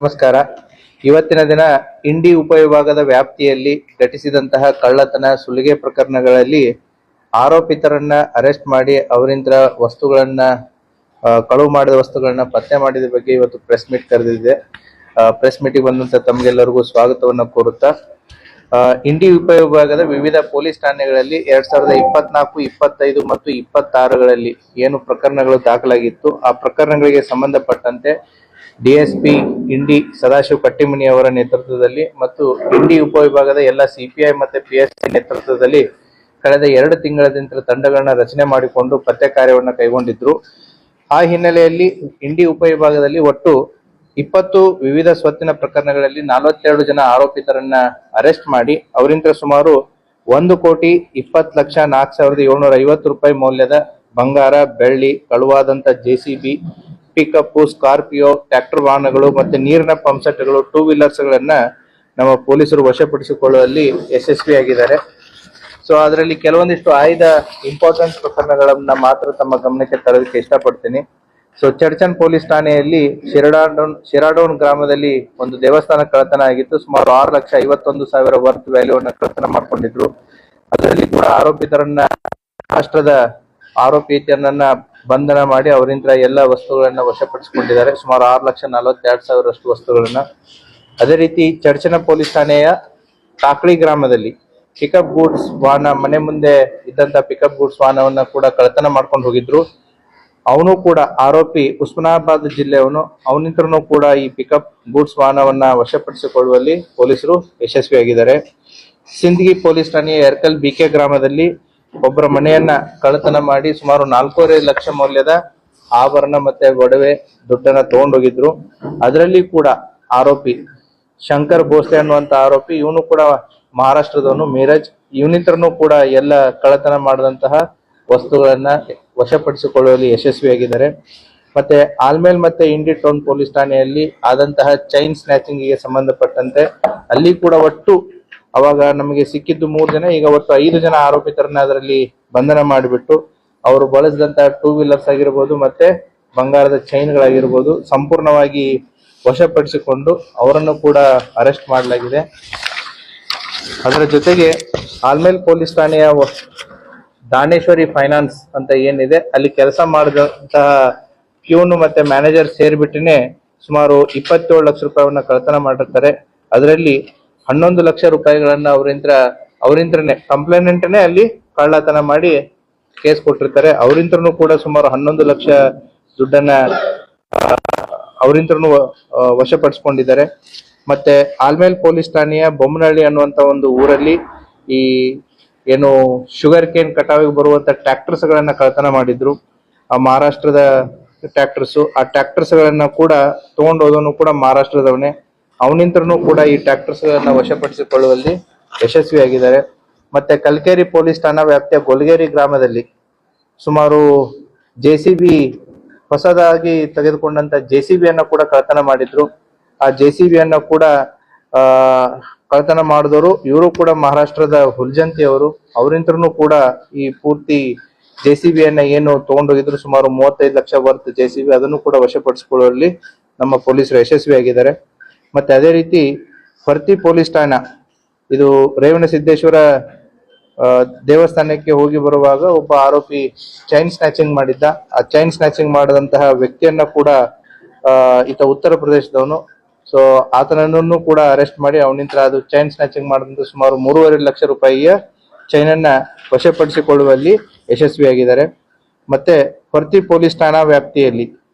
ನಮಸ್ಕಾರ. ಇವತ್ತಿನ ದಿನ ಇಂಡಿ ಉಪವಿಭಾಗದ ವ್ಯಾಪ್ತಿಯಲ್ಲಿ ಘಟಿಸಿದಂತಹ ಕಳ್ಳತನ ಸುಲಿಗೆ ಪ್ರಕರಣಗಳಲ್ಲಿ ಆರೋಪಿತರನ್ನ ಅರೆಸ್ಟ್ ಮಾಡಿ ಅವರಿಂದ ವಸ್ತುಗಳನ್ನ ಕಳುವು ಮಾಡಿದ ವಸ್ತುಗಳನ್ನ ಪತ್ತೆ ಮಾಡಿದ ಬಗ್ಗೆ ಇವತ್ತು ಪ್ರೆಸ್ ಮೀಟ್ ಕರೆದಿದೆ. ಪ್ರೆಸ್ ಮೀಟಿಗೆ ಬಂದಂತ ತಮಗೆಲ್ಲರಿಗೂ ಸ್ವಾಗತವನ್ನ ಕೋರುತ್ತಾ, ಇಂಡಿ ಉಪವಿಭಾಗದ ವಿವಿಧ ಪೊಲೀಸ್ ಠಾಣೆಗಳಲ್ಲಿ 2024, 25 ಮತ್ತು 26ಗಳಲ್ಲಿ ಏನು ಪ್ರಕರಣಗಳು ದಾಖಲಾಗಿತ್ತು, ಆ ಪ್ರಕರಣಗಳಿಗೆ ಸಂಬಂಧಪಟ್ಟಂತೆ ಡಿಎಸ್ಪಿ ಇಂಡಿ ಸದಾಶಿವ ಕಟ್ಟಿಮನಿ ಅವರ ನೇತೃತ್ವದಲ್ಲಿ ಮತ್ತು ಇಂಡಿ ಉಪವಿಭಾಗದ ಎಲ್ಲ ಸಿಪಿಐ ಮತ್ತು ಪಿಎಸ್ಸಿ ನೇತೃತ್ವದಲ್ಲಿ ಕಳೆದ 2 ತಿಂಗಳಿಂದ ತಂಡಗಳನ್ನ ರಚನೆ ಮಾಡಿಕೊಂಡು ಪತ್ತೆ ಕಾರ್ಯವನ್ನು ಕೈಗೊಂಡಿದ್ರು. ಆ ಹಿನ್ನೆಲೆಯಲ್ಲಿ ಇಂಡಿ ಉಪವಿಭಾಗದಲ್ಲಿ ಒಟ್ಟು 20 ವಿವಿಧ ಸ್ವತ್ತಿನ ಪ್ರಕರಣಗಳಲ್ಲಿ 42 ಜನ ಆರೋಪಿತರನ್ನ ಅರೆಸ್ಟ್ ಮಾಡಿ ಅವರಿಂದ ಸುಮಾರು 1,20,04,750 ರೂಪಾಯಿ ಮೌಲ್ಯದ ಬಂಗಾರ, ಬೆಳ್ಳಿ, ಕಳುವಾದಂತ ಜೆಸಿಬಿ, ಪಿಕಪ್, ಸ್ಕಾರ್ಪಿಯೋ, ಟ್ರ್ಯಾಕ್ಟರ್ ವಾಹನಗಳು ಮತ್ತೆ ನೀರಿನ ಪಂಪ್ ಸೆಟ್ಗಳು, 2 ವೀಲರ್ಸ್ ಗಳನ್ನ ನಮ್ಮ ಪೊಲೀಸರು ವಶಪಡಿಸಿಕೊಳ್ಳುವಲ್ಲಿ ಯಶಸ್ವಿಯಾಗಿದ್ದಾರೆ. ಸೊ ಅದರಲ್ಲಿ ಕೆಲವೊಂದಿಷ್ಟು ಆಯ್ದ ಇಂಪಾರ್ಟೆಂಟ್ ಪ್ರಕರಣಗಳನ್ನ ಮಾತ್ರ ತಮ್ಮ ಗಮನಕ್ಕೆ ತರೋದಕ್ಕೆ ಇಷ್ಟಪಡ್ತೀನಿ. ಸೊ ಚರ್ಚನ್ ಪೊಲೀಸ್ ಠಾಣೆಯಲ್ಲಿ ಶಿರಾಡೋನ್ ಗ್ರಾಮದಲ್ಲಿ ಒಂದು ದೇವಸ್ಥಾನ ಕಳ್ಳತನ ಆಗಿತ್ತು. ಸುಮಾರು 6,51,000 ವರ್ತ್ ವ್ಯಾಲ್ಯೂವನ್ನ ಕಳ್ಳತನ ಮಾಡ್ಕೊಂಡಿದ್ರು. ಅದರಲ್ಲಿ ಕೂಡ ಆರೋಪಿತರನ್ನ ರಾಷ್ಟ್ರದ ಆರೋಪಿತರನ್ನ ಬಂಧನ ಮಾಡಿ ಅವರಿಂದ ಎಲ್ಲ ವಸ್ತುಗಳನ್ನ ವಶಪಡಿಸಿಕೊಂಡಿದ್ದಾರೆ. ಸುಮಾರು 6,42,000 ವಸ್ತುಗಳನ್ನ. ಅದೇ ರೀತಿ ಚರ್ಚನ ಪೊಲೀಸ್ ಠಾಣೆಯ ಟಾಕ್ಳಿ ಗ್ರಾಮದಲ್ಲಿ ಪಿಕಪ್ ಗೂಡ್ಸ್ ವಾಹನ, ಮನೆ ಮುಂದೆ ಇದ್ದಂತ ಪಿಕಪ್ ಗೂಡ್ಸ್ ವಾಹನವನ್ನ ಕೂಡ ಕಳ್ಳತನ ಮಾಡ್ಕೊಂಡು ಹೋಗಿದ್ರು. ಅವನು ಕೂಡ ಆರೋಪಿ ಉಸ್ಮಾನಾಬಾದ್ ಜಿಲ್ಲೆಯವನು. ಅವನಿಂದನೂ ಕೂಡ ಈ ಪಿಕಪ್ ಗೂಡ್ಸ್ ವಾಹನವನ್ನ ವಶಪಡಿಸಿಕೊಳ್ಳುವಲ್ಲಿ ಪೊಲೀಸರು ಯಶಸ್ವಿಯಾಗಿದ್ದಾರೆ. ಸಿಂದಗಿ ಪೊಲೀಸ್ ಠಾಣೆಯ ಎರ್ಕಲ್ ಬಿಕೆ ಗ್ರಾಮದಲ್ಲಿ ಒಬ್ಬರ ಮನೆಯನ್ನ ಕಳ್ಳತನ ಮಾಡಿ ಸುಮಾರು 4.5 ಲಕ್ಷ ಮೌಲ್ಯದ ಆಭರಣ ಮತ್ತೆ ಒಡವೆ ದುಡ್ಡನ್ನ ತಗೊಂಡೋಗಿದ್ರು. ಅದರಲ್ಲಿ ಕೂಡ ಆರೋಪಿ ಶಂಕರ್ ಭೋಸ್ಲೆ ಅನ್ನುವಂತ ಆರೋಪಿ, ಇವನು ಕೂಡ ಮಹಾರಾಷ್ಟ್ರದವನು, ಮೀರಜ್. ಇವನಿಂದನೂ ಕೂಡ ಎಲ್ಲ ಕಳ್ಳತನ ಮಾಡಿದಂತಹ ವಸ್ತುಗಳನ್ನ ವಶಪಡಿಸಿಕೊಳ್ಳುವಲ್ಲಿ ಯಶಸ್ವಿಯಾಗಿದ್ದಾರೆ. ಮತ್ತೆ ಆಲ್ಮೇಲ್ ಮತ್ತೆ ಇಂಡಿ ಟೌನ್ ಪೊಲೀಸ್ ಠಾಣೆಯಲ್ಲಿ ಆದಂತಹ ಚೈನ್ ಸ್ನ್ಯಾಚಿಂಗ್ ಗೆ ಸಂಬಂಧಪಟ್ಟಂತೆ ಅಲ್ಲಿ ಕೂಡ ಒಟ್ಟು ಅವಾಗ ನಮಗೆ ಸಿಕ್ಕಿದ್ದು 3 ಜನ, ಈಗ ಒಟ್ಟು 5 ಜನ ಆರೋಪಿತರನ್ನ ಅದರಲ್ಲಿ ಬಂಧನ ಮಾಡಿಬಿಟ್ಟು ಅವರು ಬಳಸಿದಂತಹ 2 ವೀಲರ್ಸ್ ಆಗಿರ್ಬೋದು ಮತ್ತೆ ಬಂಗಾರದ ಚೈನ್ಗಳಾಗಿರ್ಬೋದು ಸಂಪೂರ್ಣವಾಗಿ ವಶಪಡಿಸಿಕೊಂಡು ಅವರನ್ನು ಕೂಡ ಅರೆಸ್ಟ್ ಮಾಡಲಾಗಿದೆ. ಅದರ ಜೊತೆಗೆ ಆಲ್ಮೇಲ್ ಪೊಲೀಸ್ ಠಾಣೆಯ ದಾನೇಶ್ವರಿ ಫೈನಾನ್ಸ್ ಅಂತ ಏನಿದೆ ಅಲ್ಲಿ ಕೆಲಸ ಮಾಡಿದಂತಹ ಪ್ಯೂನ್ ಮತ್ತೆ ಮ್ಯಾನೇಜರ್ ಸೇರಿಬಿಟ್ಟಿನೇ ಸುಮಾರು 27 ಲಕ್ಷ ರೂಪಾಯಿಯನ್ನ ಕಳ್ಳತನ ಮಾಡಿರ್ತಾರೆ. ಅದರಲ್ಲಿ 11 ಲಕ್ಷ ರೂಪಾಯಿಗಳನ್ನ ಅವರಿಂದನೇ ಕಂಪ್ಲೇನೆಂಟ್ನೇ ಅಲ್ಲಿ ಕಳ್ಳತನ ಮಾಡಿ ಕೇಸ್ ಕೊಟ್ಟಿರ್ತಾರೆ. ಅವರಿಂದನೂ ಕೂಡ ಸುಮಾರು 11 ಲಕ್ಷ ದುಡ್ಡನ್ನ ಅವರಿಂದನೂ ವಶಪಡಿಸಿಕೊಂಡಿದ್ದಾರೆ. ಮತ್ತೆ ಆಲ್ಮೇಲ್ ಪೊಲೀಸ್ ಠಾಣೆಯ ಬೊಮ್ಮನಹಳ್ಳಿ ಅನ್ನುವಂತ ಒಂದು ಊರಲ್ಲಿ ಈ ಏನು ಶುಗರ್ ಕೇನ್ ಕಟಾವಿಗೆ ಬರುವಂತ ಟ್ರ್ಯಾಕ್ಟರ್ಸ್ ಗಳನ್ನ ಕಳ್ಳತನ ಮಾಡಿದ್ರು. ಆ ಮಹಾರಾಷ್ಟ್ರದ ಟ್ರ್ಯಾಕ್ಟರ್ಸ್, ಆ ಟ್ರ್ಯಾಕ್ಟರ್ಸ್ ಗಳನ್ನ ಕೂಡ ತಗೊಂಡೋದನು ಕೂಡ ಮಹಾರಾಷ್ಟ್ರದವನೇ. ಅವನಿಂದನೂ ಕೂಡ ಈ ಟ್ರ್ಯಾಕ್ಟರ್ಸ್ ಗಳನ್ನ ವಶಪಡಿಸಿಕೊಳ್ಳುವಲ್ಲಿ ಯಶಸ್ವಿಯಾಗಿದ್ದಾರೆ. ಮತ್ತೆ ಕಲ್ಕೇರಿ ಪೊಲೀಸ್ ಠಾಣಾ ವ್ಯಾಪ್ತಿಯ ಗೊಲ್ಗೇರಿ ಗ್ರಾಮದಲ್ಲಿ ಸುಮಾರು ಜೆಸಿಬಿ, ಹೊಸದಾಗಿ ತೆಗೆದುಕೊಂಡಂತ ಜೆಸಿಬಿಯನ್ನ ಕೂಡ ಕಳ್ಳತನ ಮಾಡಿದ್ರು. ಆ ಜೆಸಿಬಿಯನ್ನ ಕೂಡ ಕಳ್ಳತನ ಮಾಡಿದವರು ಇವರು ಕೂಡ ಮಹಾರಾಷ್ಟ್ರದ ಹುಲ್ಜಂತಿ ಅವರು. ಅವರಿಂದನೂ ಕೂಡ ಈ ಪೂರ್ತಿ ಜೆಸಿಬಿಯನ್ನ ಏನು ತಗೊಂಡೋಗಿದ್ರು ಸುಮಾರು 35 ಲಕ್ಷ ವರ್ತ್ ಜೆಸಿಬಿ, ಅದನ್ನು ಕೂಡ ವಶಪಡಿಸಿಕೊಳ್ಳುವಲ್ಲಿ ನಮ್ಮ ಪೊಲೀಸರು ಯಶಸ್ವಿಯಾಗಿದ್ದಾರೆ. ಮತ್ತೆ ಅದೇ ರೀತಿ ಫರ್ತಿ ಪೊಲೀಸ್ ಠಾಣಾ, ಇದು ರೇವಣಸಿದ್ದೇಶ್ವರ ದೇವಸ್ಥಾನಕ್ಕೆ ಹೋಗಿ ಬರುವಾಗ ಒಬ್ಬ ಆರೋಪಿ ಚೈನ್ ಸ್ನ್ಯಾಚಿಂಗ್ ಮಾಡಿದ್ದ. ಆ ಚೈನ್ ಸ್ನ್ಯಾಚಿಂಗ್ ಮಾಡಿದಂತಹ ವ್ಯಕ್ತಿಯನ್ನ ಕೂಡ ಈತ ಉತ್ತರ ಪ್ರದೇಶದವನು. ಸೊ ಆತನನ್ನು ಕೂಡ ಅರೆಸ್ಟ್ ಮಾಡಿ ಅವನಿಂದ ಅದು ಚೈನ್ ಸ್ನ್ಯಾಚಿಂಗ್ ಮಾಡಿದಂತ ಸುಮಾರು 3.5 ಲಕ್ಷ ರೂಪಾಯಿಯ ಚೈನ್ ಅನ್ನ ವಶಪಡಿಸಿಕೊಳ್ಳುವಲ್ಲಿ ಯಶಸ್ವಿಯಾಗಿದ್ದಾರೆ. ಮತ್ತೆ ಫರ್ತಿ ಪೊಲೀಸ್ ಠಾಣಾ ವ್ಯಾಪ್ತಿಯಲ್ಲಿ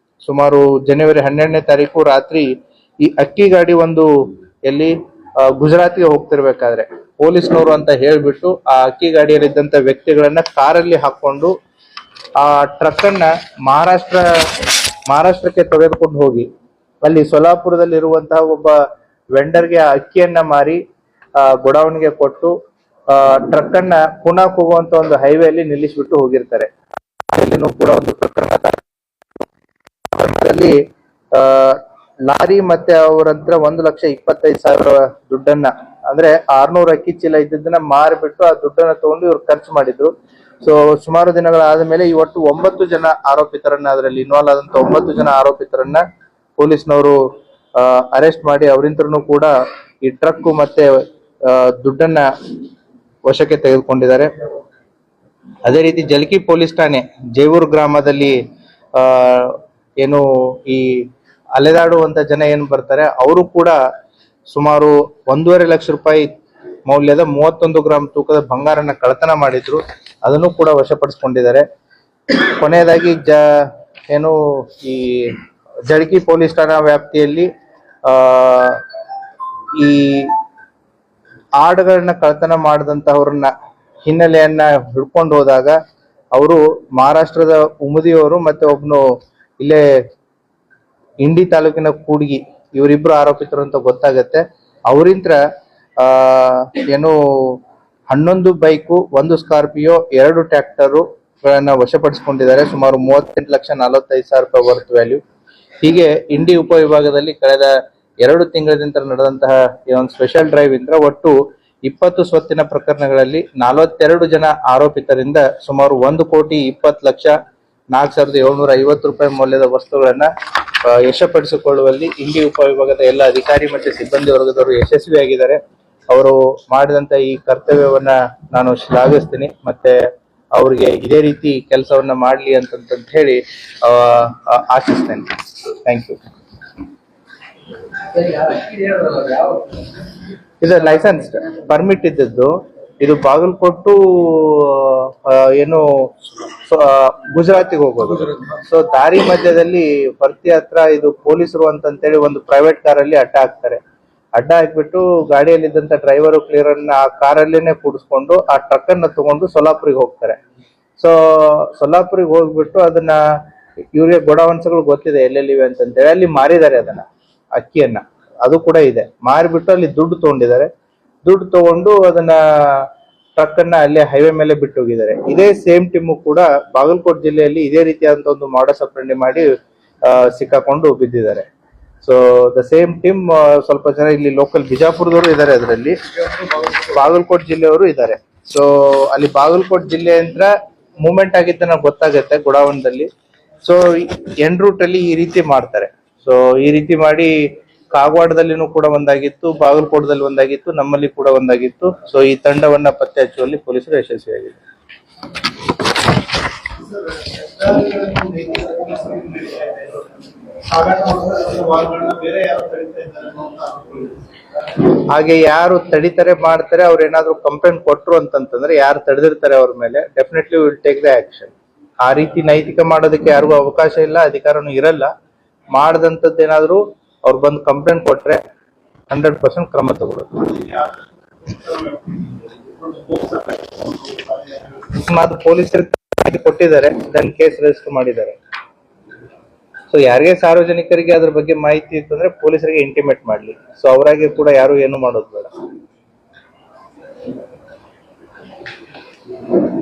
ಸುಮಾರು ಜನವರಿ 12ನೇ ತಾರೀಕು ರಾತ್ರಿ ಈ ಅಕ್ಕಿ ಗಾಡಿ ಒಂದು ಎಲ್ಲಿ ಗುಜರಾತ್ಗೆ ಹೋಗ್ತಿರ್ಬೇಕಾದ್ರೆ ಪೊಲೀಸ್ನವರು ಅಂತ ಹೇಳ್ಬಿಟ್ಟು ಆ ಅಕ್ಕಿ ಗಾಡಿಯಲ್ಲಿದ್ದಂತ ವ್ಯಕ್ತಿಗಳನ್ನ ಕಾರಲ್ಲಿ ಹಾಕೊಂಡು ಆ ಟ್ರಕ್ ಅನ್ನ ಮಹಾರಾಷ್ಟ್ರಕ್ಕೆ ತೆಗೆದುಕೊಂಡು ಹೋಗಿ ಅಲ್ಲಿ ಸೊಲಾಪುರದಲ್ಲಿ ಇರುವಂತಹ ಒಬ್ಬ ವೆಂಡರ್ಗೆ ಆ ಅಕ್ಕಿಯನ್ನ ಮಾರಿ ಗೋಡೌನ್ಗೆ ಕೊಟ್ಟು ಟ್ರಕ್ ಅನ್ನ ಪುಣಾಕ್ ಹೋಗುವಂತ ಒಂದು ಹೈವೇ ಅಲ್ಲಿ ನಿಲ್ಲಿಸ್ಬಿಟ್ಟು ಹೋಗಿರ್ತಾರೆ. ಅಲ್ಲಿನೂ ಕೂಡ ಒಂದು ಪ್ರಕರಣದಲ್ಲಿ ಲಾರಿ ಮತ್ತೆ ಅವರಂತ್ರ 1,25,000 ದುಡ್ಡನ್ನ, ಅಂದ್ರೆ 600 ಅಕ್ಕಿ ಚೀಲ ಇದ್ದದನ್ನ ಮಾರಿಬಿಟ್ಟು ಆ ದುಡ್ಡನ್ನ ತಗೊಂಡು ಇವ್ರು ಖರ್ಚು ಮಾಡಿದ್ರು. ಸೊ ಸುಮಾರು ದಿನಗಳಾದ ಮೇಲೆ ಈ ಒಟ್ಟು 9 ಜನ ಆರೋಪಿತರನ್ನ, ಅದರಲ್ಲಿ ಇನ್ವಾಲ್ವ್ ಆದಂತ 9 ಜನ ಆರೋಪಿತರನ್ನ ಪೊಲೀಸ್ನವರು ಅರೆಸ್ಟ್ ಮಾಡಿ ಅವರಿಂತ್ರನು ಕೂಡ ಈ ಟ್ರಕ್ ಮತ್ತೆ ದುಡ್ಡನ್ನ ವಶಕ್ಕೆ ತೆಗೆದುಕೊಂಡಿದ್ದಾರೆ. ಅದೇ ರೀತಿ ಜಲ್ಕಿ ಪೊಲೀಸ್ ಠಾಣೆ ಜೇವೂರು ಗ್ರಾಮದಲ್ಲಿ ಏನು ಈ ಅಲೆದಾಡುವಂತ ಜನ ಏನ್ ಬರ್ತಾರೆ ಅವರು ಕೂಡ ಸುಮಾರು 1.5 ಲಕ್ಷ ರೂಪಾಯಿ ಮೌಲ್ಯದ 31 ಗ್ರಾಂ ತೂಕದ ಬಂಗಾರನ ಕಳ್ಳತನ ಮಾಡಿದ್ರು. ಅದನ್ನು ಕೂಡ ವಶಪಡಿಸಿಕೊಂಡಿದ್ದಾರೆ. ಕೊನೆಯದಾಗಿ ಏನು ಈ ಜಳಕಿ ಪೊಲೀಸ್ ಠಾಣಾ ವ್ಯಾಪ್ತಿಯಲ್ಲಿ ಈ ಆಡುಗಳನ್ನ ಕಳ್ಳತನ ಮಾಡಿದಂತಹವ್ರನ್ನ ಹಿನ್ನೆಲೆಯನ್ನ ಹಿಡ್ಕೊಂಡು ಹೋದಾಗ ಅವರು ಮಹಾರಾಷ್ಟ್ರದ ಉಮದಿಯವರು ಮತ್ತೆ ಒಬ್ನು ಇಲ್ಲೇ ಇಂಡಿ ತಾಲೂಕಿನ ಕೂಡ್ಗಿ ಇವರಿಬ್ರು ಆರೋಪಿತರು ಅಂತ ಗೊತ್ತಾಗತ್ತೆ. ಅವರಿಂತ್ರ ಏನು 11 ಬೈಕು, 1 ಸ್ಕಾರ್ಪಿಯೋ, 2 ಟ್ರ್ಯಾಕ್ಟರು ಗಳನ್ನ ವಶಪಡಿಸಿಕೊಂಡಿದ್ದಾರೆ. ಸುಮಾರು 38,45,000 ರೂಪಾಯಿ ವರ್ತ್ ವ್ಯಾಲ್ಯೂ. ಹೀಗೆ ಇಂಡಿ ಉಪವಿಭಾಗದಲ್ಲಿ ಕಳೆದ 2 ತಿಂಗಳಿಂದ ನಡೆದಂತಹ ಈ ಒಂದು ಸ್ಪೆಷಲ್ ಡ್ರೈವ್ ಇಂದ ಒಟ್ಟು 20 ಸ್ವತ್ತಿನ ಪ್ರಕರಣಗಳಲ್ಲಿ 42 ಜನ ಆರೋಪಿತರಿಂದ ಸುಮಾರು 1,20,40,750 ರೂಪಾಯಿ ಮೌಲ್ಯದ ವಸ್ತುಗಳನ್ನ ವಶಪಡಿಸಿಕೊಳ್ಳುವಲ್ಲಿ ಇಂಡಿ ಉಪವಿಭಾಗದ ಎಲ್ಲ ಅಧಿಕಾರಿ ಮತ್ತೆ ಸಿಬ್ಬಂದಿ ವರ್ಗದವರು ಯಶಸ್ವಿಯಾಗಿದ್ದಾರೆ. ಅವರು ಮಾಡಿದಂತ ಈ ಕರ್ತವ್ಯವನ್ನ ನಾನು ಶ್ಲಾಘಿಸ್ತೀನಿ. ಮತ್ತೆ ಅವ್ರಿಗೆ ಇದೇ ರೀತಿ ಕೆಲಸವನ್ನ ಮಾಡ್ಲಿ ಅಂತ ಹೇಳಿ ಆಶಿಸ್ತೇನೆ. Thank you. ಇದು ಲೈಸೆನ್ಸ್ ಪರ್ಮಿಟ್ ಇದ್ದದ್ದು. ಇದು ಬಾಗಲಕೋಟು ಏನು ಗುಜರಾತಿಗೆ ಹೋಗೋದು. ಸೊ ದಾರಿ ಮಧ್ಯದಲ್ಲಿ ಭರ್ತಿ ಹತ್ರ ಇದು ಪೊಲೀಸರು ಅಂತೇಳಿ ಒಂದು ಪ್ರೈವೇಟ್ ಕಾರಲ್ಲಿ ಅಡ್ಡ ಹಾಕ್ತಾರೆ. ಅಡ್ಡ ಹಾಕ್ಬಿಟ್ಟು ಗಾಡಿಯಲ್ಲಿದ್ದಂತ ಡ್ರೈವರು ಕ್ಲಿಯರನ್ನ ಆ ಕಾರಲ್ಲೇನೆ ಕೂಡಿಸ್ಕೊಂಡು ಆ ಟ್ರಕ್ ಅನ್ನ ತಗೊಂಡು ಸೊಲ್ಲಾಪುರಿಗೆ ಹೋಗ್ತಾರೆ. ಸೊ ಸೊಲ್ಲಾಪುರಿಗೆ ಹೋಗ್ಬಿಟ್ಟು ಅದನ್ನ ಇವ್ರಿಗೆ ಗೋಡೌನ್ಸ್ಗಳು ಗೊತ್ತಿದೆ ಎಲ್ಲೆಲ್ಲಿವೆ ಅಂತೇಳಿ ಅಲ್ಲಿ ಮಾರಿದ್ದಾರೆ ಅದನ್ನ, ಅಕ್ಕಿಯನ್ನ. ಅದು ಕೂಡ ಇದೆ. ಮಾರಿಬಿಟ್ಟು ಅಲ್ಲಿ ದುಡ್ಡು ತಗೊಂಡಿದ್ದಾರೆ. ದುಡ್ಡು ತಗೊಂಡು ಅದನ್ನ ಟ್ರಕ್ ಅನ್ನ ಅಲ್ಲೇ ಹೈವೇ ಮೇಲೆ ಬಿಟ್ಟು ಹೋಗಿದ್ದಾರೆ. ಇದೇ ಸೇಮ್ ಟೀಮು ಕೂಡ ಬಾಗಲಕೋಟೆ ಜಿಲ್ಲೆಯಲ್ಲಿ ಇದೇ ರೀತಿಯಾದಂತ ಒಂದು ಮಾಡಸ್ ಆಪರೇಂಡಿ ಮಾಡಿ ಸಿಕ್ಕಾಕೊಂಡು ಬಿದ್ದಿದ್ದಾರೆ. ಸೊ ದ ಸೇಮ್ ಟೀಮ್ ಸ್ವಲ್ಪ ಜನ ಇಲ್ಲಿ ಲೋಕಲ್ ಬಿಜಾಪುರದವರು ಇದ್ದಾರೆ, ಅದರಲ್ಲಿ ಬಾಗಲಕೋಟೆ ಜಿಲ್ಲೆಯವರು ಇದ್ದಾರೆ. ಸೊ ಅಲ್ಲಿ ಬಾಗಲಕೋಟೆ ಜಿಲ್ಲೆಯಿಂದ ಮೂವ್ಮೆಂಟ್ ಆಗಿದ್ದ ಗೊತ್ತಾಗುತ್ತೆ ಗೋಡಾವನದಲ್ಲಿ. ಸೊ ಎನ್ ರೂಟ್ ಅಲ್ಲಿ ಈ ರೀತಿ ಮಾಡ್ತಾರೆ. ಸೊ ಈ ರೀತಿ ಮಾಡಿ ಕಾಗವಾಡದಲ್ಲಿನೂ ಕೂಡ ಒಂದಾಗಿತ್ತು, ಬಾಗಲಕೋಟದಲ್ಲಿ ಒಂದಾಗಿತ್ತು, ನಮ್ಮಲ್ಲಿ ಕೂಡ ಒಂದಾಗಿತ್ತು. ಸೊ ಈ ತಂಡವನ್ನ ಪತ್ತೆ ಹಚ್ಚುವಲ್ಲಿ ಪೊಲೀಸರು ಯಶಸ್ವಿಯಾಗಿದೆ. ಹಾಗೆ ಯಾರು ತಡಿತಾರೆ ಮಾಡ್ತಾರೆ ಅವ್ರು ಏನಾದ್ರು ಕಂಪ್ಲೇಂಟ್ ಕೊಟ್ರು ಅಂತಂದ್ರೆ, ಯಾರು ತಡೆದಿರ್ತಾರೆ ಅವ್ರ ಮೇಲೆ definitely will take the action. ಆ ರೀತಿ ನೈತಿಕ ಮಾಡೋದಕ್ಕೆ ಯಾರಿಗೂ ಅವಕಾಶ ಇಲ್ಲ, ಅಧಿಕಾರನೂ ಇರಲ್ಲ. ಮಾಡದಂತದ್ದು ಏನಾದ್ರು ಅವ್ರು ಬಂದು ಕಂಪ್ಲೇಂಟ್ ಕೊಟ್ರೆ 100% ಕ್ರಮ ತಗೊಳ್ಳೋದು. ಪೊಲೀಸರು ಕೊಟ್ಟಿದ್ದಾರೆ, ದೆನ್ ಕೇಸ್ ರಿಜಿಸ್ಟರ್ ಮಾಡಿದ್ದಾರೆ. ಸೊ ಯಾರಿಗೆ ಸಾರ್ವಜನಿಕರಿಗೆ ಅದ್ರ ಬಗ್ಗೆ ಮಾಹಿತಿ ಇತ್ತಂದ್ರೆ ಪೊಲೀಸರಿಗೆ ಇಂಟಿಮೇಟ್ ಮಾಡ್ಲಿ. ಸೊ ಅವರಾಗಿ ಕೂಡ ಯಾರು ಏನು ಮಾಡೋದು ಬೇಡ.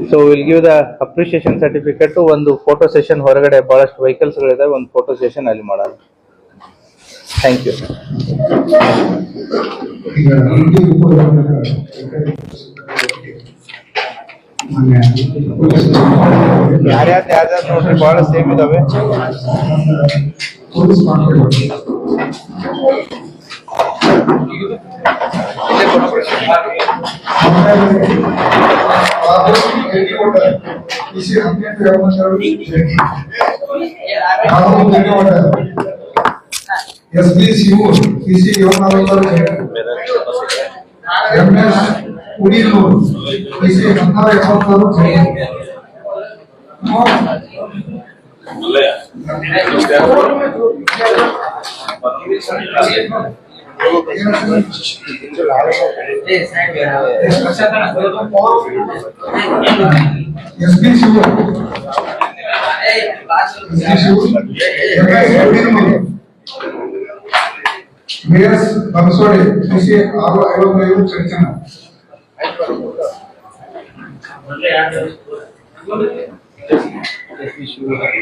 So will give the appreciation certificate. ಒಂದು ಫೋಟೋ ಸೆಷನ್ ಹೊರಗಡೆ ಬಹಳಷ್ಟು ವೆಹಿಕಲ್ಸ್ ಗಳಿದಾವೆ, ಒಂದು ಫೋಟೋ ಸೆಷನ್ ಅಲ್ಲಿ ಮಾಡೋಣ. Thank you. ಯಾರ್ಯಾರು ನೋಡ್ರಿ ಬಹಳ ಸೇಮ್ ಇದಾವೆ. SB ಶಿವು PC 746 MS ಉಡಿನೂರು PC 776 SB ಶಿವು ಮೇಯರ್ಸ್ ಬನ್ಸೋಡಿ PC 655 ಚರ್ಚನ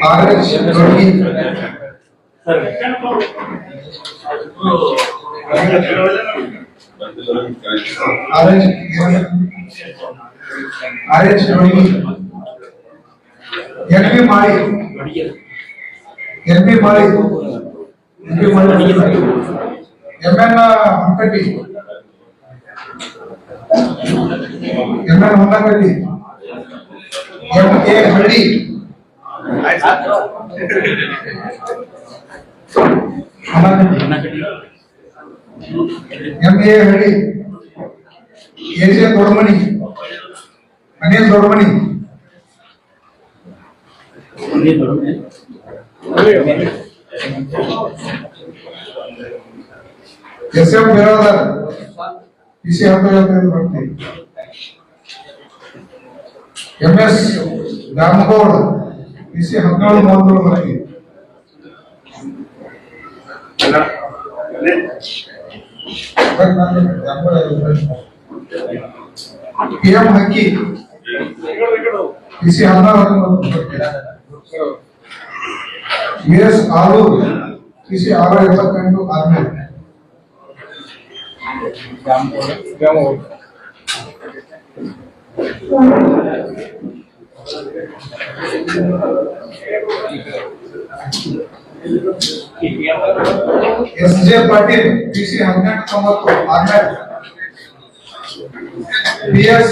ಆರ್ಎಚ್ ರೋಗಿ ಆರ್ಎಚ್ ರೋಗಿ ಎನ್ಬಿ ಮಾಡಿ MN Hankati, MN Hankati, MA Hadi, MA Hadi, AJ Dodmani, Anil Dodmani, SF Biradar, PC Hampir MS Damgod, PC Hankal Mondol Mati. PM Haki, PC Hankal US Alu, PC Alu Evakandu Ahmed. SJ Patil, PC Hamnet Kamato, Ahmed. PS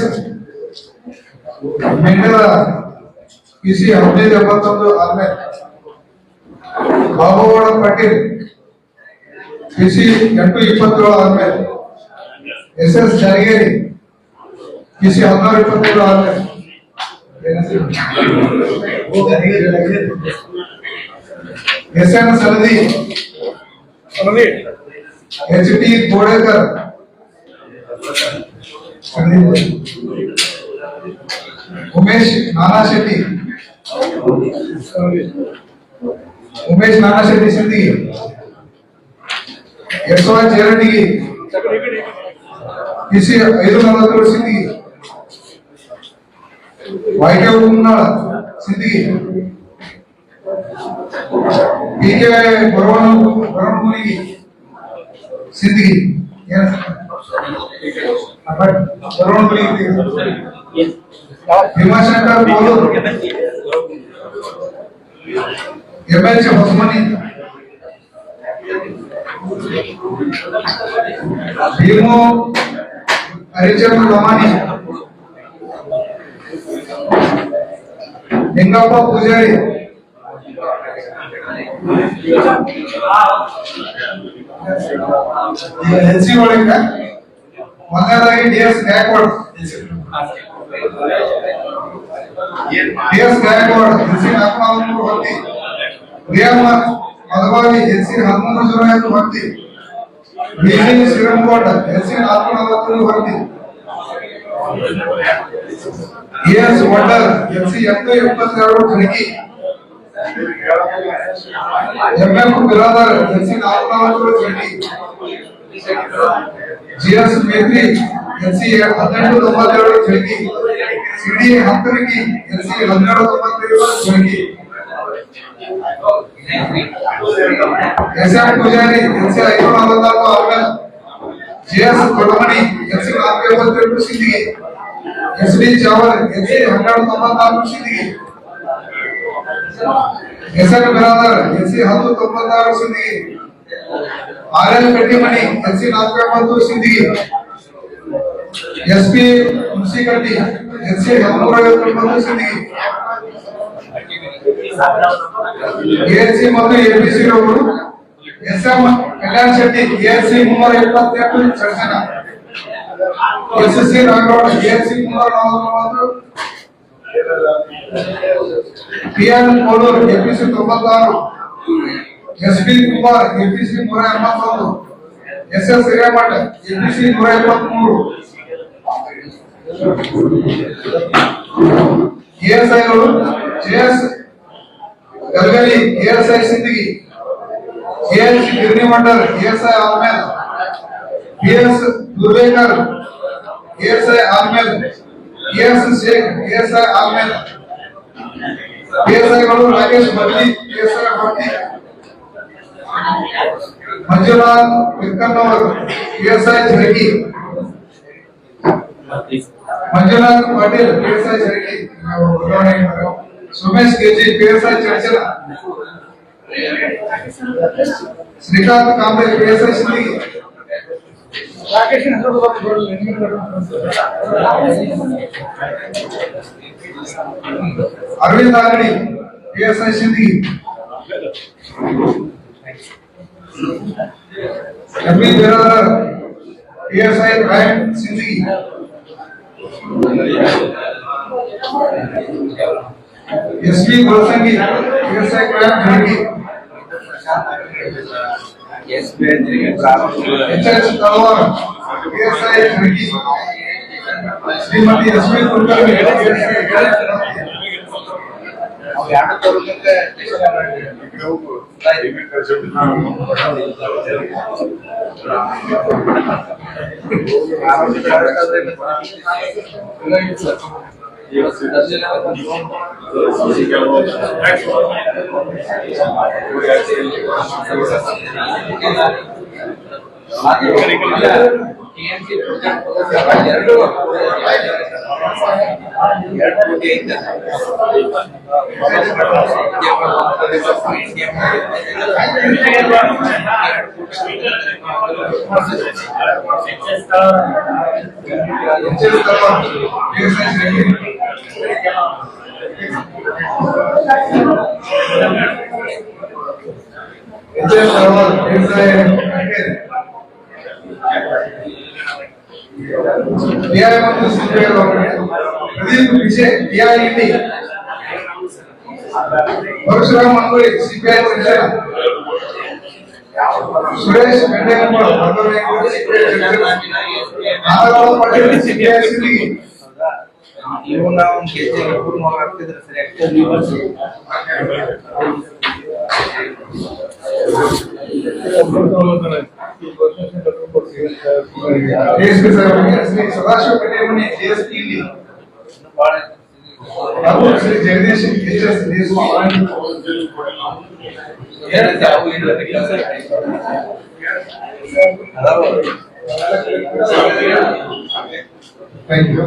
Mendela, PC Hamnet Kamato, Ahmed. Babawada Patil, PC Yantu Ipatro, Ahmed. SS Jarigeri, PC Hamnet Ipatro, Ahmed. SN Saladi, HT Bodekar, Umesh Nana Shetty, Umesh Nana Shetty Sindhi, SY Charity, PC Ayunavathu Sindhi, YK Umna Sindhi, PK Baranpuri Sindhi, yes, but Baranpuri, yes, Himashankar Polo, MH Osmani, Bhimo Arichand Ramani, Ningappa Pujari, LC ಒಳಗೆ ಮೊದಲನೇದಾಗಿ DS Gaikwad, DS Gaikwad, LC 443 ಹೊತ್ತಿ, ಪ್ರಿಯಮ್ಮ ಮಧುವಾದಿ LC 1305 ಹೊತ್ತಿ, BG ಶ್ರೀರಂಕೋಟ LC 441 ಹೊತ್ತಿ, ES Vaddar LC 822 ಖಡ್ಗಿ, MF Biradar LC 442 ಖಡ್ಗಿ, GS Metri LC 1892 ಖಡ್ಗಿ, CD ಹಂತರಗಿ LC 1295 ಖಡ್ಗಿ, SM Poojary LC 544 ಆರ್ಮೆಲ್, GS ಕೊಡಮಣಿ LC 482 ಸಿಂಧಿಗೆ, SD ಚಾವರ್ LC 1294 ಸಿಂಧಿಗೆ, SN Biradar LC 1096 ಸಿಂಧಿಗೆ, RL Kattimani LC 480 ಸಿಂಧಿಗೆ, SP ಮುನ್ಸಿಕಟ್ಟಿ LC 359 ಸಿಂಧಿಗೆ, ALC ಮತ್ತು APC ರವರು SM Kalyan Shetty ALC 378 ಚರ್ಚನ, SC Nagarahavu ALC 341, PN Kolur APC 96, SP Kumar APC 181, SS Hiremath APC 173, ASI ಅವರು JS Galgali ASI Sindagi, ALC ಗಿರ್ನಿ Mandal ASI Almel, PS ದುರ್ವೇಕರ್ ASI Almel, AS Sheikh ASI Almel, PSI ಗಳು ರಾಕೇಶ್ ಬದ್ಲಿ ASI Bhatti, Manjunath Vikkannavar PSI Jaragi, Manjunath Patil PSI Jaragi, Sumesh KG PSI ಚರ್ಚನ, Shrikant Kamble PSI Sindagi. Arvind Angadi PSI Sindagi. MB. Beradar PSI crime Sindagi. SB. Golasangi PSI crime ಜೋಗಿ. HS. Talwar PSI ಜೋಗಿ. Shrimati SB. Kulkarni PSI crime Pradeep Vijay DIIT. Parshuram Mangoli CPI section. Suresh ಬೆಂಡೆಗಂಬ Nagarao Patil CPI Sindagi. ಇವನ್ನ ಒಂದು KG improve ಮಾಡ್ತಿದ್ರೆ ಸರಿ DSP ಶ್ರೀ ಸದಾಶಿವ ಕಟೇಮನಿ DSP ಇಲ್ಲಿ. ಹಾಗೂ Shri Jagadish HS DSP. Thank you.